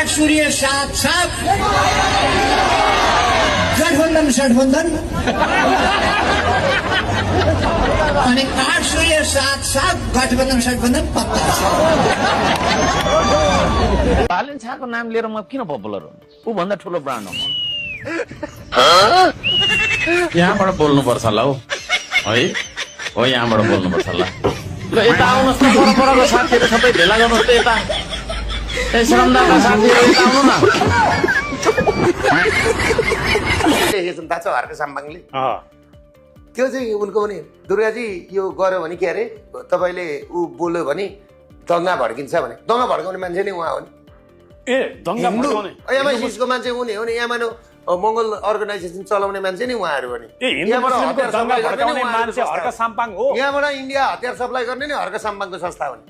काठ सूर्य साथ साथ गठबन्धन सठबन्धन अनि काठ सूर्य साथ साथ गठबन्धन सठबन्धन पत्ता छ। बालेन शाहको नाम लिएर म किन पपुलर हुनु? ऊ भन्दा ठुलो ब्रान्ड हो म। यहाँबाट बोल्नुपर्छ होला हौ है, हो यहाँबाट बोल्नुपर्छ होला। ल यता आउनुहोस् न, परपरको साथीहरू सबै भेला गर्नुहोस् त यता। श्रमदाका साथीहरू यता आउनु न। जनता छ हर्क साम्बाङले त्यो चाहिँ उनको पनि दुर्गाजी यो गर्यो भने के अरे तपाईँले ऊ बोल्यो भने दङ्गा भड्किन्छ भने, दङ्गा भड्काउने मान्छे नै उहाँ हो नि। एमआइसिसको मान्छे उनी हो नि, यहाँ मानव मङ्गल अर्गनाइजेसन चलाउने मान्छे नै उहाँहरू हो नि। यहाँबाट इन्डिया हतियार सप्लाई गर्ने नि हर्क साम्बाङको संस्था हो नि।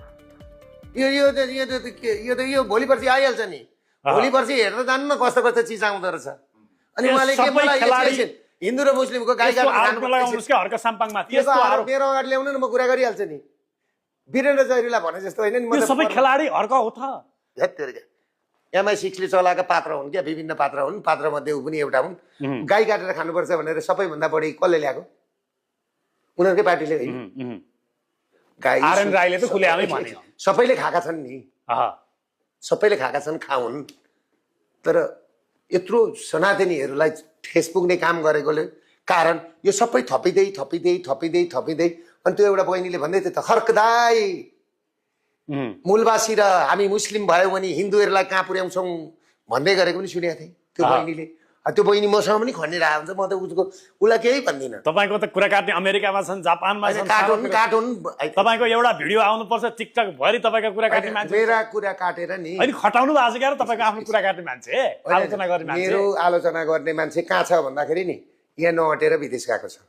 यो भोलि पर्सि आइहाल्छ नि, भोलि पर्सि हेर्दा जानु न कस्तो कस्तो चिज आउँदो रहेछ। अनि उहाँले के मलाई हिन्दू र मुस्लिमको गाई मेरो अगाडि ल्याउनु न, म कुरा गरिहाल्छु नि। वीरेन्द्र जैरीलाई भने जस्तो होइन नि, सबै खेलाडी हर्क हो त। एमआई6ले चलाएका पात्र हुन् क्या, विभिन्न पात्र हुन्, पात्र मध्ये ऊ पनि एउटा हुन्। गाई काटेर खानुपर्छ भनेर सबैभन्दा बढी कसले ल्याएको? उनीहरूकै पार्टीले होइन। गाई सबैले खाएका छन् नि, सबैले खाएका छन्, खाउन्। तर यत्रो सनातनीहरूलाई ठेस पुग्ने काम गरेकोले कारण यो सबै थपिँदै थपिँदै थपिँदै थपिँदै अनि त्यो एउटा बहिनीले भन्दै थियो त, खर्कदाई मूलवासी र हामी मुस्लिम भयो भने हिन्दूहरूलाई कहाँ पुर्याउँछौँ भन्दै गरेको पनि सुनेको थिएँ त्यो बहिनीले। त्यो बहिनी मसँग पनि खनेर आउँछ, म त उसको उसलाई केही भन्दिनँ। तपाईँको त कुरा काट्ने अमेरिकामा छन्, जापानमा छन्, कार्टुन तपाईँको एउटा भिडियो आउनुपर्छ टिकटक भरि तपाईँको कुरा काट्ने मान्छे। मेरा कुरा काटेर नि अनि खटाउनु भएको छ क्या तपाईँको आफ्नो कुरा काट्ने मान्छे, आलोचना गर्ने मान्छे। मेरो आलोचना गर्ने मान्छे कहाँ छ भन्दाखेरि नि यहाँ नहटेर विदेश गएको छ।